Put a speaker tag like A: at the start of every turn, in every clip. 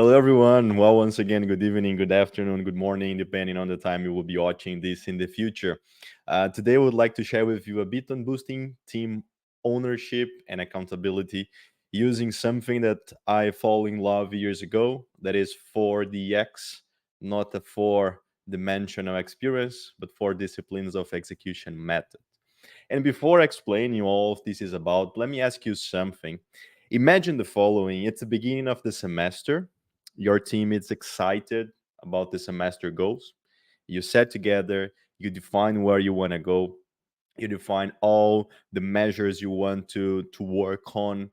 A: Hello, everyone. Well, once again, good evening, good afternoon, good morning, depending on the time you will be watching this in the future. Today, I would like to share with you a bit on boosting team ownership and accountability using something that I fall in love years ago. That is 4DX, not a four dimensional experience, but four disciplines of execution method. And before explaining all of this is about, let me ask you something. Imagine the following. It's the beginning of the semester. Your team is excited about the semester goals. You set together, you define where you want to go, you define all the measures you want to work on,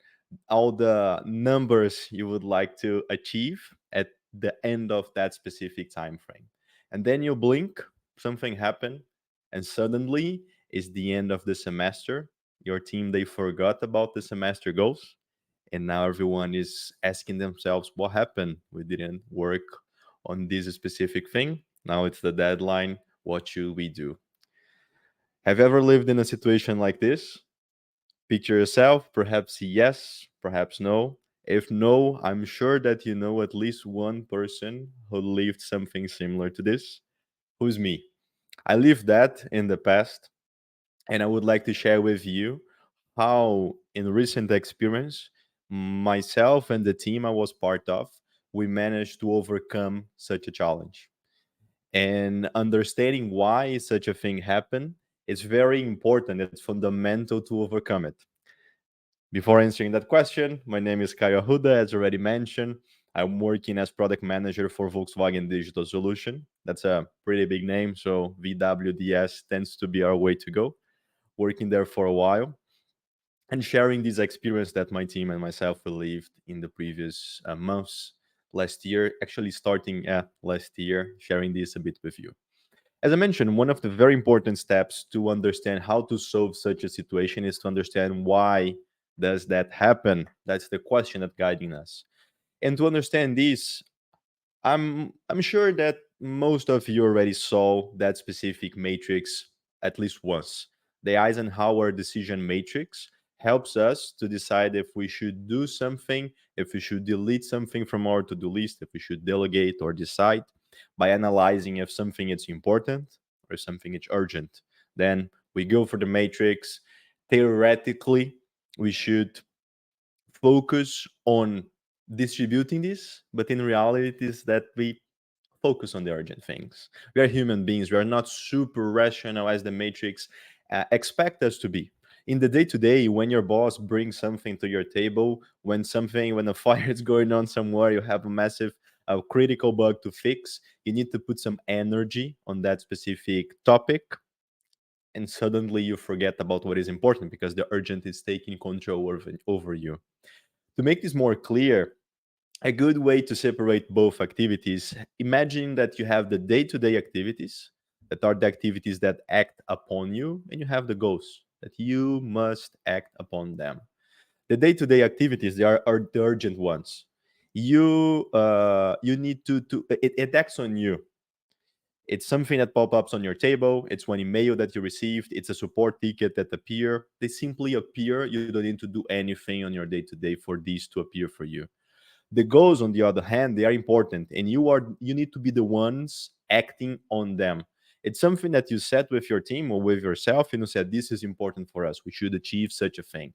A: all the numbers you would like to achieve at the end of that specific time frame. And then you blink, something happened, and suddenly it's the end of the semester. Your team, they forgot about the semester goals, and now everyone is asking themselves, what happened? We didn't work on this specific thing. Now it's the deadline. What should we do? Have you ever lived in a situation like this? Picture yourself, perhaps yes, perhaps no. If no, I'm sure that you know at least one person who lived something similar to this. Who's me? I lived that in the past, and I would like to share with you how, in recent experience, myself and the team I was part of, we managed to overcome such a challenge. And understanding why such a thing happened is very important. It's fundamental to overcome it. Before answering that question, my name is Caio Huda, as already mentioned. I'm working as product manager for Volkswagen Digital Solution. That's a pretty big name, so VWDS tends to be our way to go. Working there for a while and sharing this experience that my team and myself lived in the previous months, last year, actually starting last year, sharing this a bit with you. As I mentioned, one of the very important steps to understand how to solve such a situation is to understand why does that happen. That's the question that guiding us. And to understand this, I'm sure that most of you already saw that specific matrix at least once. The Eisenhower decision matrix helps us to decide if we should do something, if we should delete something from our to-do list, if we should delegate or decide by analyzing if something is important or something is urgent. Then we go for the matrix. Theoretically, we should focus on distributing this, but in reality, it is that we focus on the urgent things. We are human beings. We are not super rational as the Matrix expect us to be. In the day to day, when your boss brings something to your table, when a fire is going on somewhere, you have a massive critical bug to fix, you need to put some energy on that specific topic, and suddenly you forget about what is important because the urgent is taking control over you. To make this more clear, a good way to separate both activities, imagine that you have the day to day activities that are the activities that act upon you, and you have the goals that you must act upon them. The day to day activities, are the urgent ones. You need it acts on you. It's something that pop ups on your table. It's one email that you received. It's a support ticket that appear. They simply appear. You don't need to do anything on your day to day for these to appear for you. The goals, on the other hand, they are important, and you need to be the ones acting on them. It's something that you set with your team or with yourself, and you said this is important for us. We should achieve such a thing.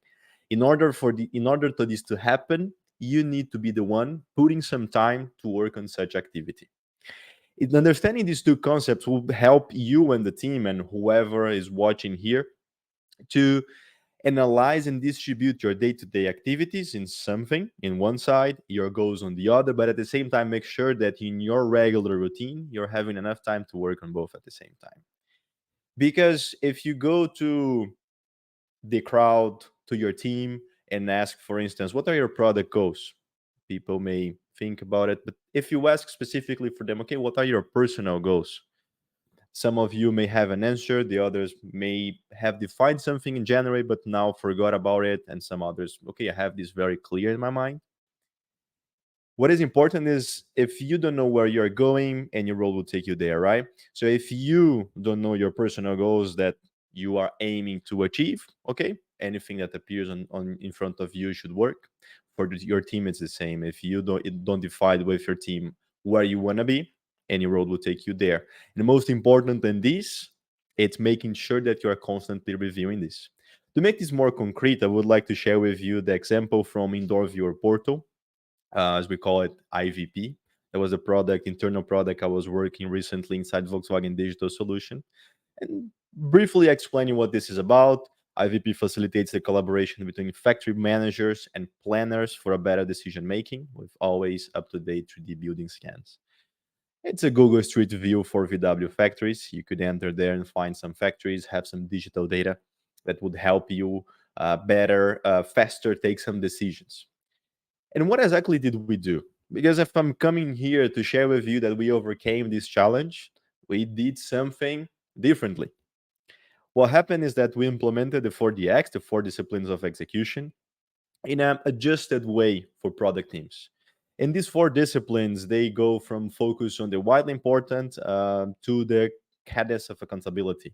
A: In order for this to happen, you need to be the one putting some time to work on such activity. In understanding these two concepts will help you and the team and whoever is watching here to analyze and distribute your day-to-day activities in something in one side, your goals on the other, but at the same time make sure that in your regular routine you're having enough time to work on both at the same time. Because if you go to the crowd, to your team, and ask, for instance, what are your product goals, people may think about it, but if you ask specifically for them, okay, what are your personal goals, some of you may have an answer, the others may have defined something in January but now forgot about it, and some others, okay, I have this very clear in my mind. What is important is if you don't know where you're going, any role will take you there, right? So if you don't know your personal goals that you are aiming to achieve, okay, anything that appears on in front of you should work. your team, it's the same. If you don't divide with your team where you want to be, any road will take you there. And most important than this, it's making sure that you are constantly reviewing this. To make this more concrete, I would like to share with you the example from Indoor Viewer Portal, as we call it, IVP. That was a product, internal product I was working recently inside Volkswagen Digital Solution. And briefly explaining what this is about, IVP facilitates the collaboration between factory managers and planners for a better decision making with always up to date 3D building scans. It's a Google Street View for VW factories. You could enter there and find some factories, have some digital data that would help you better, faster take some decisions. And what exactly did we do? Because if I'm coming here to share with you that we overcame this challenge, we did something differently. What happened is that we implemented the 4DX, the four disciplines of execution, in an adjusted way for product teams. And these four disciplines, they go from focus on the widely important to the cadence of accountability.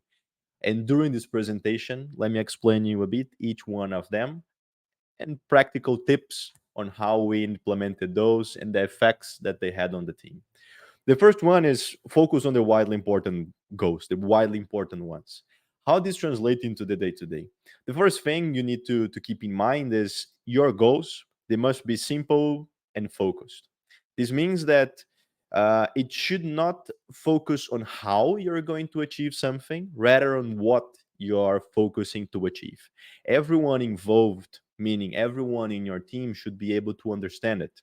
A: And during this presentation, let me explain you a bit each one of them and practical tips on how we implemented those and the effects that they had on the team. The first one is focus on the widely important goals, the widely important ones. How this translates into the day to day. The first thing you need to keep in mind is your goals, they must be simple and focused. This means that it should not focus on how you're going to achieve something, rather on what you are focusing to achieve. Everyone involved, meaning everyone in your team, should be able to understand it.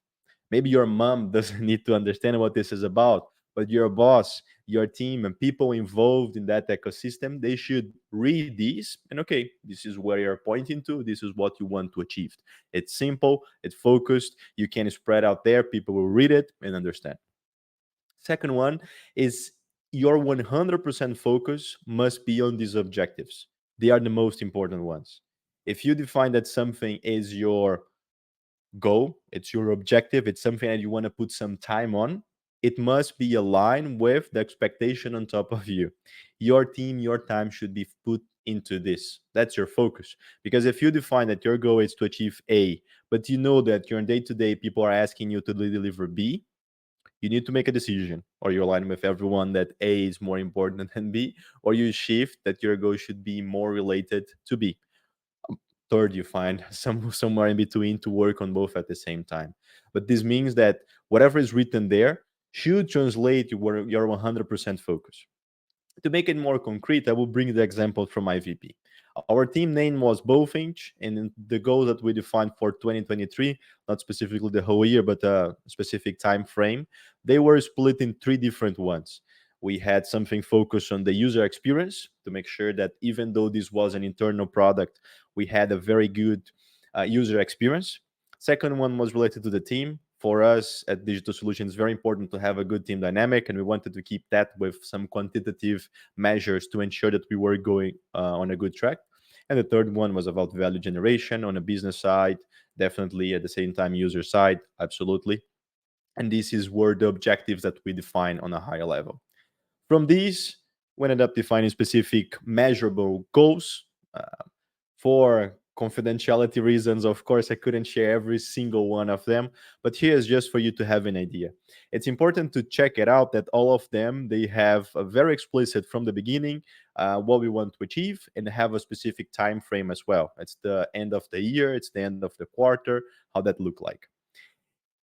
A: Maybe your mom doesn't need to understand what this is about, but your boss, your team, and people involved in that ecosystem, they should read these and okay, this is where you're pointing to, this is what you want to achieve. It's simple, it's focused, you can spread out there, people will read it and understand. Second one is your 100% focus must be on these objectives. They are the most important ones. If you define that something is your goal, it's your objective, it's something that you want to put some time on, it must be aligned with the expectation on top of you. Your team, your time should be put into this. That's your focus. Because if you define that your goal is to achieve A, but you know that your day to day people are asking you to deliver B, you need to make a decision, or you align with everyone that A is more important than B, or you shift that your goal should be more related to B. Third, you find somewhere in between to work on both at the same time. But this means that whatever is written there should translate your 100% focus. To make it more concrete, I will bring the example from IVP. Our team name was Bowfinch, and the goals that we defined for 2023, not specifically the whole year, but a specific time frame, they were split in three different ones. We had something focused on the user experience to make sure that even though this was an internal product, we had a very good user experience. Second one was related to the team. For us at Digital Solutions, it's very important to have a good team dynamic, and we wanted to keep that with some quantitative measures to ensure that we were going on a good track. And the third one was about value generation on a business side, definitely at the same time, user side, absolutely. And this is where the objectives that we define on a higher level. From these, we ended up defining specific measurable goals. For confidentiality reasons, of course, I couldn't share every single one of them, but here's just for you to have an idea. It's important to check it out that all of them, they have a very explicit from the beginning what we want to achieve and have a specific time frame as well. It's the end of the year, it's the end of the quarter, how that look like.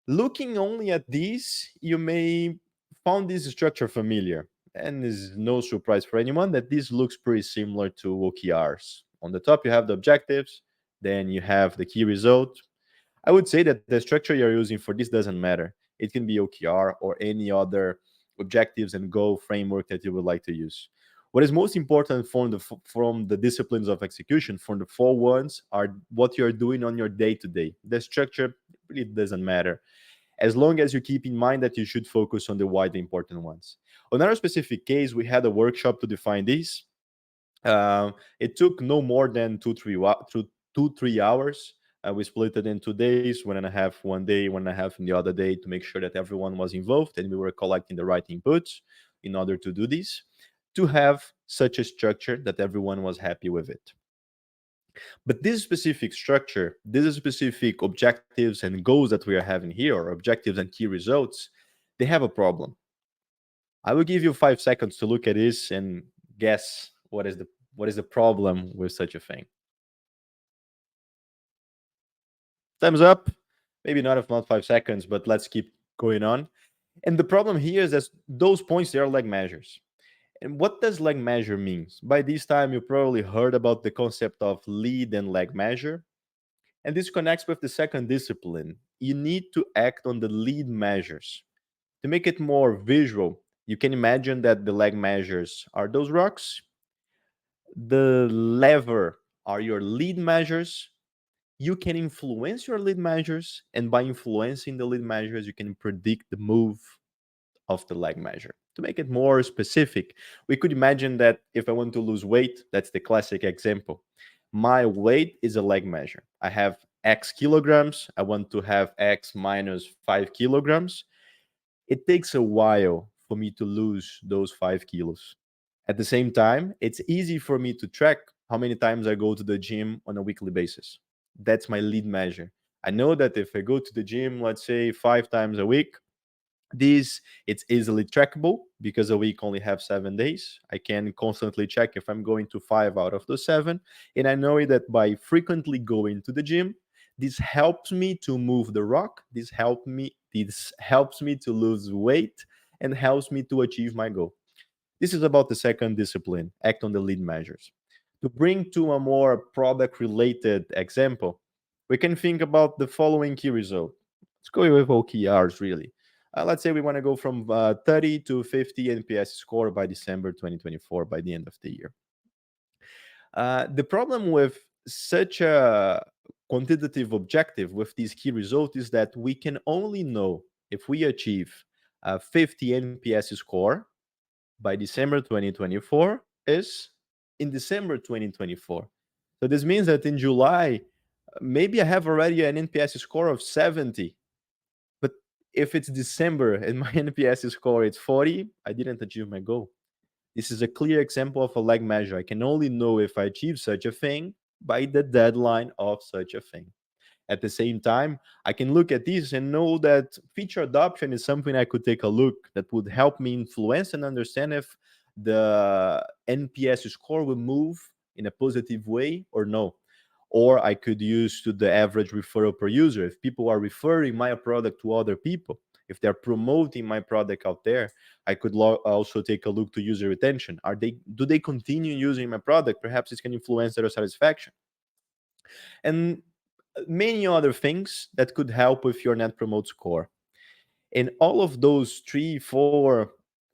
A: Looking only at these, you may found this structure familiar, and is no surprise for anyone that this looks pretty similar to OKRs. On the top, you have the objectives, then you have the key result. I would say that the structure you're using for this doesn't matter. It can be OKR or any other objectives and goal framework that you would like to use. What is most important from the disciplines of execution, from the four ones, are what you're doing on your day to day. The structure really doesn't matter as long as you keep in mind that you should focus on the widely important ones. On our specific case, we had a workshop to define these. It took no more than 2-3 hours. We split it in 2 days, 1.5 one day, 1.5 in the other day, to make sure that everyone was involved and we were collecting the right inputs in order to do this, to have such a structure that everyone was happy with it. But this specific structure, these specific objectives and goals that we are having here, or objectives and key results, they have a problem. I will give you 5 seconds to look at this and guess what is the problem with such a thing. Thumbs up. Maybe not if not 5 seconds, but let's keep going on. And the problem here is that those points they are leg measures. And what does leg measure means? By this time, you probably heard about the concept of lead and leg measure. And this connects with the second discipline. You need to act on the lead measures. To make it more visual, you can imagine that the leg measures are those rocks, the lever are your lead measures. You can influence your lead measures, and by influencing the lead measures, you can predict the move of the leg measure. To make it more specific, we could imagine that if I want to lose weight, that's the classic example. My weight is a leg measure. I have X kilograms. I want to have X minus 5 kilograms. It takes a while for me to lose those 5 kilos. At the same time, it's easy for me to track how many times I go to the gym on a weekly basis. That's my lead measure. I know that if I go to the gym, let's say 5 times a week, this it's easily trackable because a week only have 7 days. I can constantly check if I'm going to 5 out of the 7, and I know that by frequently going to the gym, this helps me to move the rock. This helps me to lose weight and helps me to achieve my goal. This is about the second discipline, act on the lead measures. To bring to a more product related example, we can think about the following key result. Let's go with OKRs really. Let's say we want to go from 30 to 50 NPS score by December 2024, by the end of the year. The problem with such a quantitative objective with this key result is that we can only know if we achieve a 50 NPS score by December 2024 is in December 2024. So this means that in July, maybe I have already an NPS score of 70. But if it's December and my NPS score is 40, I didn't achieve my goal. This is a clear example of a lag measure. I can only know if I achieve such a thing by the deadline of such a thing. At the same time, I can look at this and know that feature adoption is something I could take a look that would help me influence and understand if the NPS score will move in a positive way or no. Or I could use to the average referral per user. If people are referring my product to other people, if they're promoting my product out there, I could also take a look to user retention. Do they continue using my product? Perhaps it can influence their satisfaction. And many other things that could help with your net promote score. And all of those three, four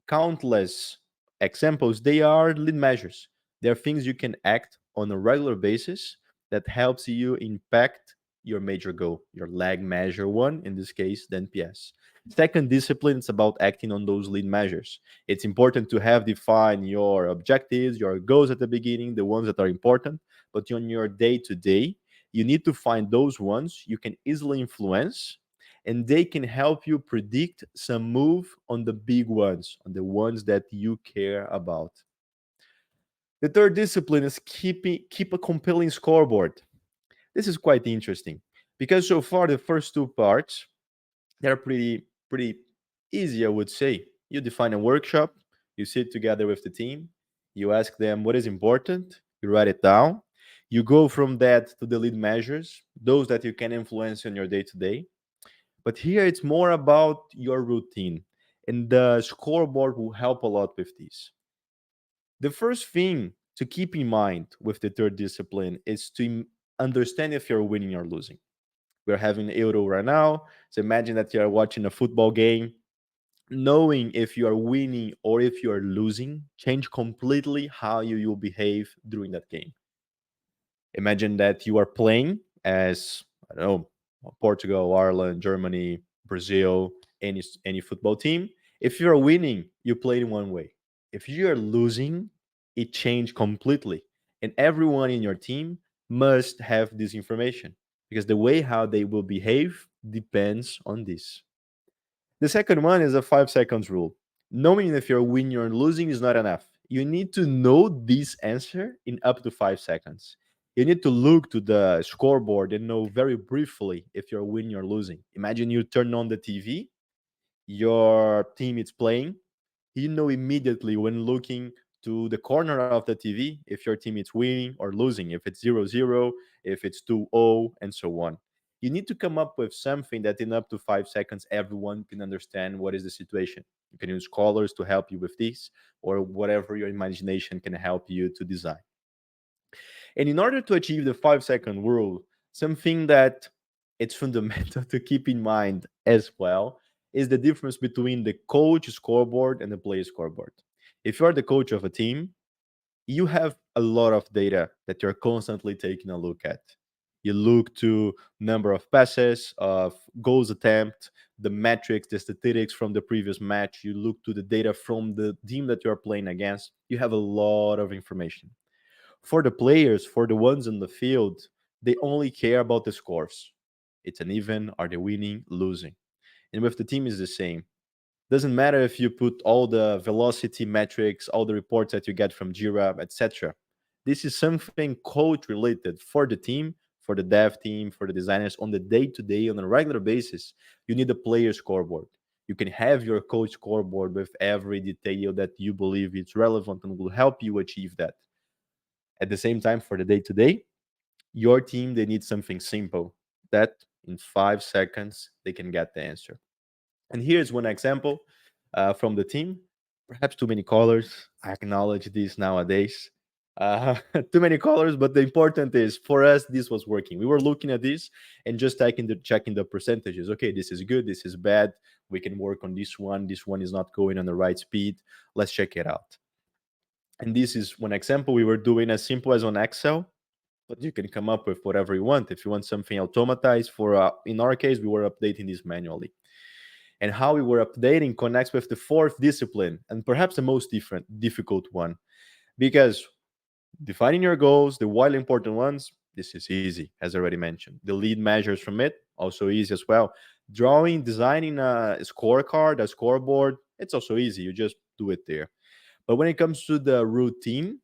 A: countless examples, they are lead measures. They are things you can act on a regular basis that helps you impact your major goal, your lag measure one, in this case, the NPS. Second discipline is about acting on those lead measures. It's important to have defined your objectives, your goals at the beginning, the ones that are important, but on your day to day, you need to find those ones you can easily influence, and they can help you predict some move on the big ones, on the ones that you care about. The third discipline is keep a compelling scoreboard. This is quite interesting because so far the first two parts, they're pretty easy, I would say. You define a workshop, you sit together with the team, you ask them what is important, you write it down, you go from that to the lead measures, those that you can influence on your day to day. But here it's more about your routine, and the scoreboard will help a lot with this. The first thing to keep in mind with the third discipline is to understand if you're winning or losing. We're having Euro right now, so imagine that you're watching a football game. Knowing if you are winning or if you are losing change completely how you will behave during that game. Imagine that you are playing as, I don't know, Portugal, Ireland, Germany, Brazil, any football team. If you're winning, you play in one way. If you're losing, it changed completely. And everyone in your team must have this information because the way how they will behave depends on this. The second one is a 5 seconds rule. Knowing if you're winning or losing is not enough. You need to know this answer in up to 5 seconds. You need to look to the scoreboard and know very briefly if you're winning or losing. Imagine you turn on the TV, your team is playing, you know immediately when looking to the corner of the TV if your team is winning or losing, if it's 0-0, if it's 2-0, and so on. You need to come up with something that in up to 5 seconds everyone can understand what is the situation. You can use colors to help you with this, or whatever your imagination can help you to design. And in order to achieve the 5 second rule, something that it's fundamental to keep in mind as well is the difference between the coach scoreboard and the player scoreboard. If you are the coach of a team, you have a lot of data that you're constantly taking a look at. You look to number of passes, of goals attempt, the metrics, the statistics from the previous match. You look to the data from the team that you're playing against. You have a lot of information. For the players, for the ones in the field, they only care about the scores. It's an even, are they winning, losing. And with the team is the same. Doesn't matter if you put all the velocity metrics, all the reports that you get from Jira, etc. This is something code related for the team, for the dev team, for the designers on the day to day, on a regular basis. You need a player scoreboard. You can have your code scoreboard with every detail that you believe is relevant and will help you achieve that. At the same time, for the day to day, your team, they need something simple that in 5 seconds they can get the answer. And here's one example from the team. Perhaps too many colors. I acknowledge this nowadays. Too many colors, but the important is for us, this was working. We were looking at this and just checking the percentages. Okay, this is good, this is bad. We can work on this one. This one is not going on the right speed. Let's check it out. And this is one example. We were doing as simple as on Excel, but you can come up with whatever you want. If you want something automatized, for in our case, we were updating this manually. And how we were updating connects with the fourth discipline, and perhaps the most difficult one, because defining your goals, the widely important ones, this is easy, as I already mentioned. The lead measures from it, also easy as well. Drawing, designing a scorecard, a scoreboard, it's also easy. You just do it there. But when it comes to the routine,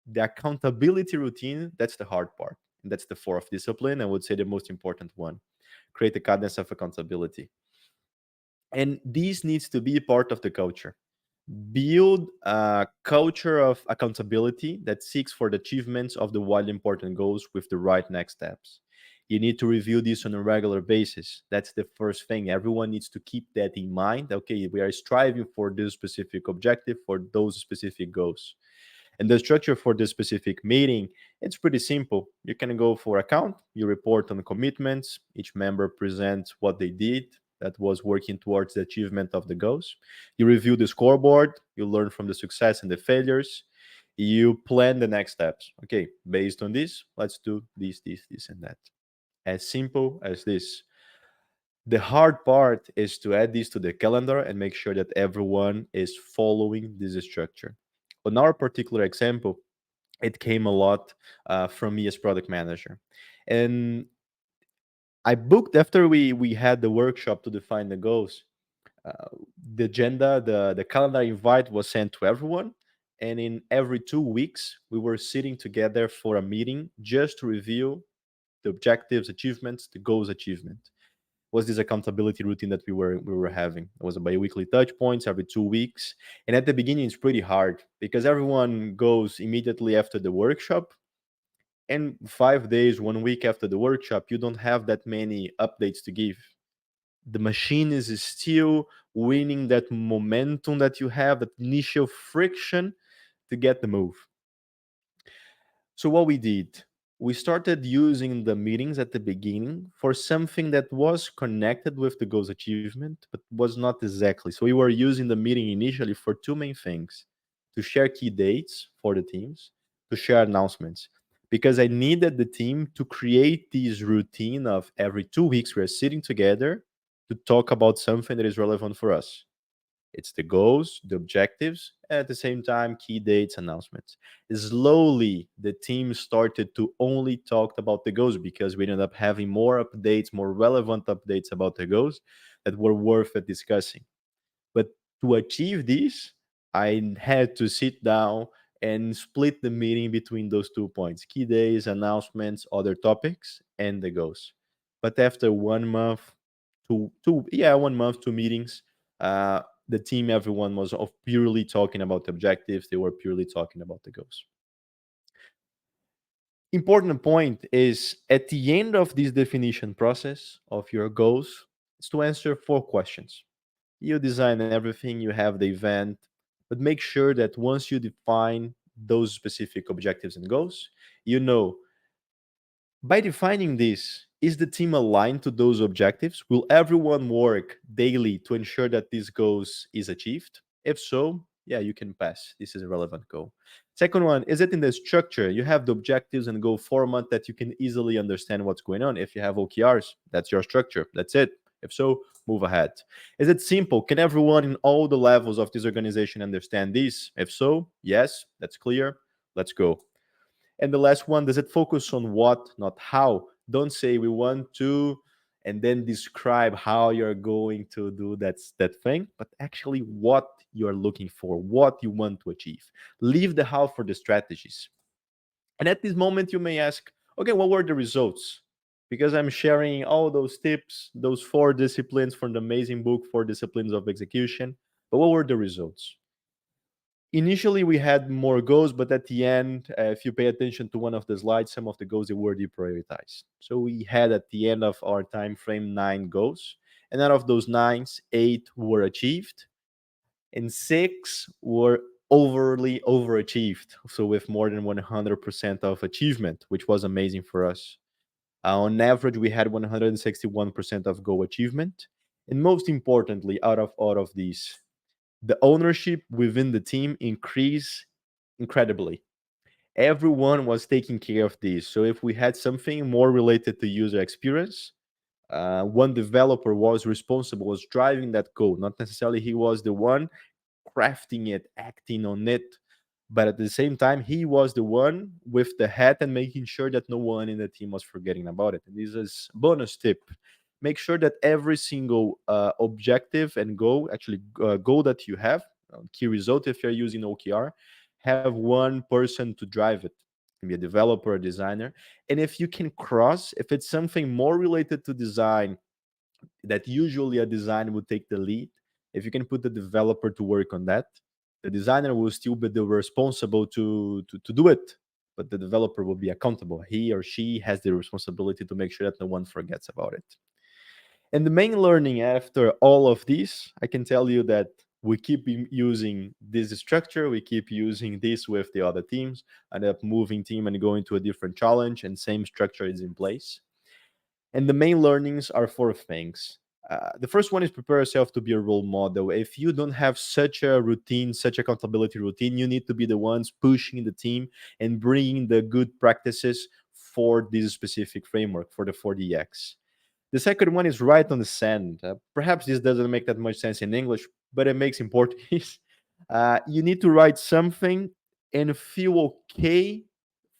A: the accountability routine, that's the hard part. And that's the fourth discipline. I would say the most important one. Create a cadence of accountability. And this needs to be part of the culture. Build a culture of accountability that seeks for the achievements of the widely important goals with the right next steps. You need to review this on a regular basis. That's the first thing. Everyone needs to keep that in mind. Okay, we are striving for this specific objective, for those specific goals. And the structure for this specific meeting, it's pretty simple. You can go for account, you report on commitments, each member presents what they did that was working towards the achievement of the goals. You review the scoreboard, you learn from the success and the failures, you plan the next steps. Okay, based on this, let's do this, and that. As simple as this. The hard part is to add this to the calendar and make sure that everyone is following this structure. On our particular example, it came a lot from me as product manager. And I booked after we had the workshop to define the goals. Uh, the agenda, the calendar invite was sent to everyone. And in every 2 weeks, we were sitting together for a meeting just to review the objectives, achievements, the goals achievement. Was this accountability routine that we were having. It was a bi-weekly touch points every 2 weeks. And at the beginning, it's pretty hard because everyone goes immediately after the workshop. And 5 days, 1 week after the workshop, you don't have that many updates to give. The machine is still winning that momentum that you have, that initial friction to get the move. So what we did, we started using the meetings at the beginning for something that was connected with the goals achievement, but was not exactly. So we were using the meeting initially for two main things: to share key dates for the teams, to share announcements. Because I needed the team to create this routine of every 2 weeks we're sitting together to talk about something that is relevant for us. It's the goals, the objectives, and at the same time, key dates, announcements. Slowly, the team started to only talk about the goals because we ended up having more updates, more relevant updates about the goals that were worth it discussing. But to achieve this, I had to sit down and split the meeting between those 2 points: key days, announcements, other topics, and the goals. But after 1 month, yeah, 1 month, two meetings, the team, everyone was of purely talking about the objectives. They were purely talking about the goals. Important point is at the end of this definition process of your goals is to answer 4 questions. You design everything, you have the event, but make sure that once you define those specific objectives and goals, you know, by defining this, is the team aligned to those objectives? Will everyone work daily to ensure that these goals is achieved? If so, yeah, you can pass. This is a relevant goal. Second one, is it in the structure? You have the objectives and goal format that you can easily understand what's going on. If you have OKRs, that's your structure. That's it. If so, move ahead. Is it simple? Can everyone in all the levels of this organization understand this? If so, yes, that's clear. Let's go. And the last one, does it focus on what, not how? Don't say we want to and then describe how you're going to do that thing, but actually what you're looking for, what you want to achieve. Leave the how for the strategies. And at this moment, you may ask, okay, what were the results? Because I'm sharing all those tips, those 4 disciplines from the amazing book, 4 Disciplines of Execution. But what were the results? Initially we had more goals, but at the end, if you pay attention to one of the slides, some of the goals they were deprioritized. So we had at the end of our time frame 9 goals, and out of those 9, 8 were achieved and 6 were overly overachieved, so with more than 100% of achievement, which was amazing for us. On average we had 161% of goal achievement, and most importantly, out of these, the ownership within the team increased incredibly. Everyone was taking care of this. So if we had something more related to user experience, one developer was responsible, was driving that code. Not necessarily he was the one crafting it, acting on it, but at the same time, he was the one with the hat and making sure that no one in the team was forgetting about it. And this is bonus tip: make sure that every single objective and goal, actually goal that you have, key result if you're using OKR, have one person to drive it. It can be a developer, a designer. And if you can cross, if it's something more related to design, that usually a designer would take the lead. If you can put the developer to work on that, the designer will still be the responsible to do it, but the developer will be accountable. He or she has the responsibility to make sure that no one forgets about it. And the main learning after all of this, I can tell you that we keep using this structure, we keep using this with the other teams, end up moving team and going to a different challenge, and same structure is in place. And the main learnings are 4 things. The first one is prepare yourself to be a role model. If you don't have such a routine, such accountability routine, you need to be the ones pushing the team and bringing the good practices for this specific framework, for the 4DX. The second one is write on the sand. Perhaps this doesn't make that much sense in English, but it makes in Portuguese. You need to write something and feel okay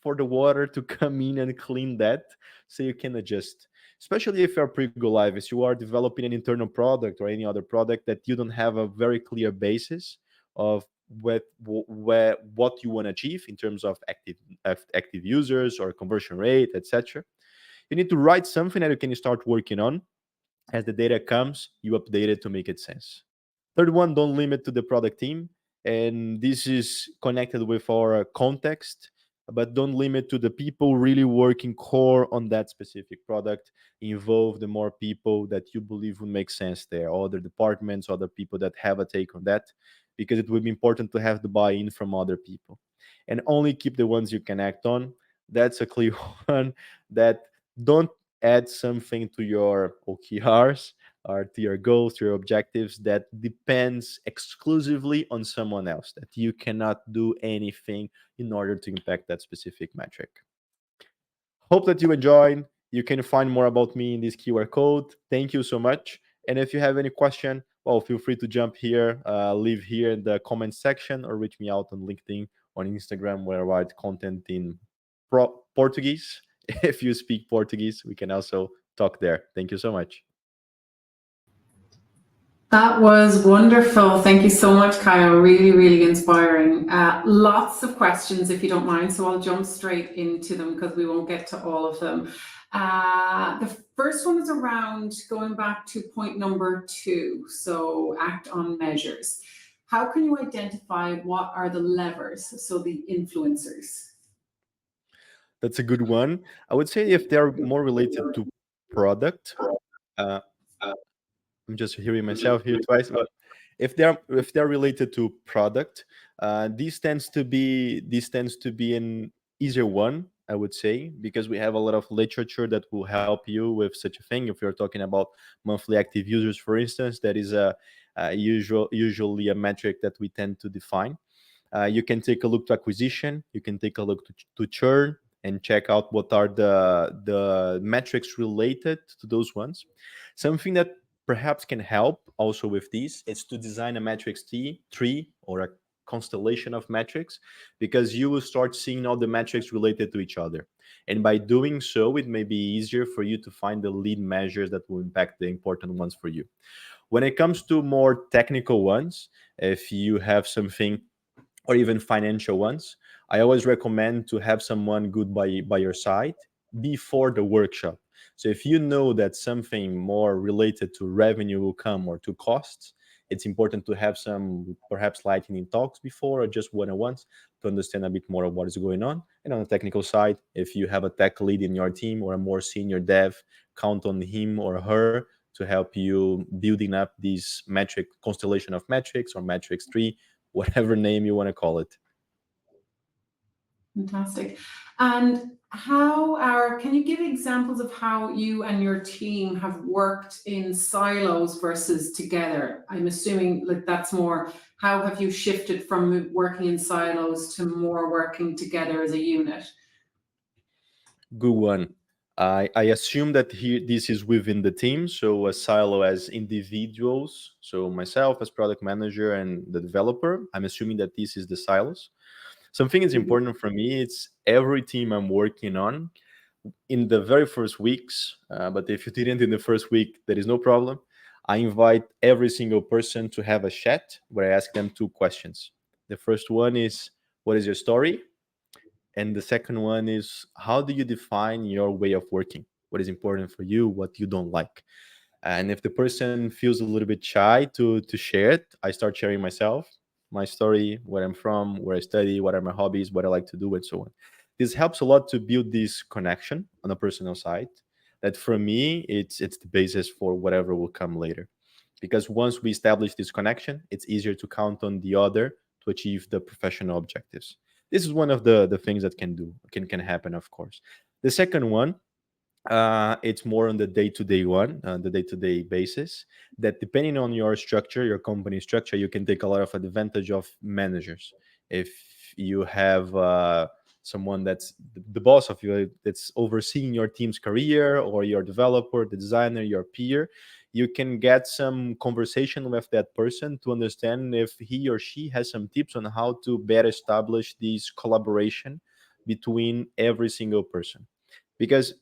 A: for the water to come in and clean that so you can adjust. Especially if you're pre-go live, if you are developing an internal product or any other product that you don't have a very clear basis of what you want to achieve in terms of active users or conversion rate, etc. You need to write something that you can start working on. As the data comes, you update it to make it sense. Third one, don't limit to the product team. And this is connected with our context, but don't limit to the people really working core on that specific product. Involve the more people that you believe would make sense there, other departments, other people that have a take on that, because it will be important to have the buy-in from other people. And only keep the ones you can act on. That's a clear one. That don't add something to your OKRs or to your goals, to your objectives that depends exclusively on someone else, that you cannot do anything in order to impact that specific metric. Hope that you enjoyed. You can find more about me in this QR code. Thank you so much. And if you have any question, well, feel free to jump here, leave here in the comment section, or reach me out on LinkedIn, on Instagram, where I write content in Portuguese. If you speak Portuguese, we can also talk there. Thank you so much.
B: That was wonderful. Thank you so much, Kyle. Really, really inspiring. Lots of questions, if you don't mind. So I'll jump straight into them because we won't get to all of them. The first one is around going back to point number two. So act on measures. How can you identify what are the levers? So the influencers.
A: That's a good one. I would say if they're more related to product, uh, I'm just hearing myself here twice. But if they're related to product, this tends to be an easier one, I would say, because we have a lot of literature that will help you with such a thing. If you're talking about monthly active users, for instance, that is usually a metric that we tend to define. You can take a look to acquisition. You can take a look to churn and check out what are the metrics related to those ones. Something that perhaps can help also with this is to design a metrics tree or a constellation of metrics, because you will start seeing all the metrics related to each other. And by doing so, it may be easier for you to find the lead measures that will impact the important ones for you. When it comes to more technical ones, if you have something, or even financial ones, I always recommend to have someone good by your side before the workshop. So if you know that something more related to revenue will come, or to costs, it's important to have some perhaps lightning talks before, or just one-on-ones, to understand a bit more of what is going on. And on the technical side, if you have a tech lead in your team or a more senior dev, count on him or her to help you building up this metric constellation of metrics, or metrics tree, whatever name you want to call it.
B: Fantastic. And can you give examples of how you and your team have worked in silos versus together? I'm assuming like that's more, how have you shifted from working in silos to more working together as a unit?
A: Good one. I assume that here this is within the team, so a silo as individuals. So myself as product manager and the developer, I'm assuming that this is the silos. Something is important for me. It's every team I'm working on in the very first weeks. But if you didn't in the first week, there is no problem. I invite every single person to have a chat where I ask them two questions. The first one is, what is your story? And the second one is, how do you define your way of working? What is important for you? What you don't like? And if the person feels a little bit shy to share it, I start sharing myself, my story, where I'm from, where I study, what are my hobbies, what I like to do, and so on. This helps a lot to build this connection on a personal side. That for me, it's the basis for whatever will come later. Because once we establish this connection, it's easier to count on the other to achieve the professional objectives. This is one of the things that can happen, of course. The second one, it's more on the day-to-day one, the day-to-day basis, that depending on your structure, your company structure, you can take a lot of advantage of managers. If you have someone that's the boss of you, that's overseeing your team's career, or your developer, the designer, your peer, you can get some conversation with that person to understand if he or she has some tips on how to better establish this collaboration between every single person. Because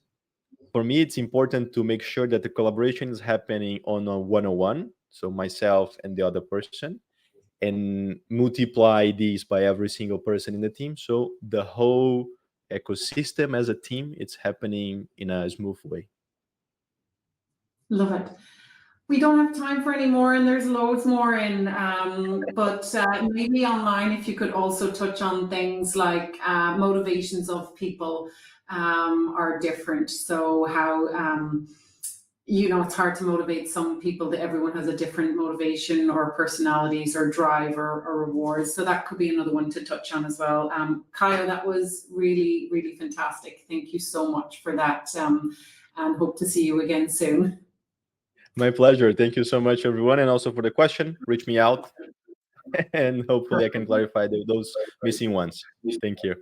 A: for me, it's important to make sure that the collaboration is happening on a one-on-one, so myself and the other person, and multiply these by every single person in the team, so the whole ecosystem as a team, it's happening in a smooth way.
B: Love it. We don't have time for any more, and there's loads more in. But maybe online, if you could also touch on things like motivations of people are different. So how it's hard to motivate some people. That everyone has a different motivation or personalities or drive or rewards. So that could be another one to touch on as well. Kyle, that was really really fantastic. Thank you so much for that. And hope to see you again soon.
A: My pleasure. Thank you so much, everyone, and also for the question. Reach me out, and hopefully I can clarify those missing ones. Thank you.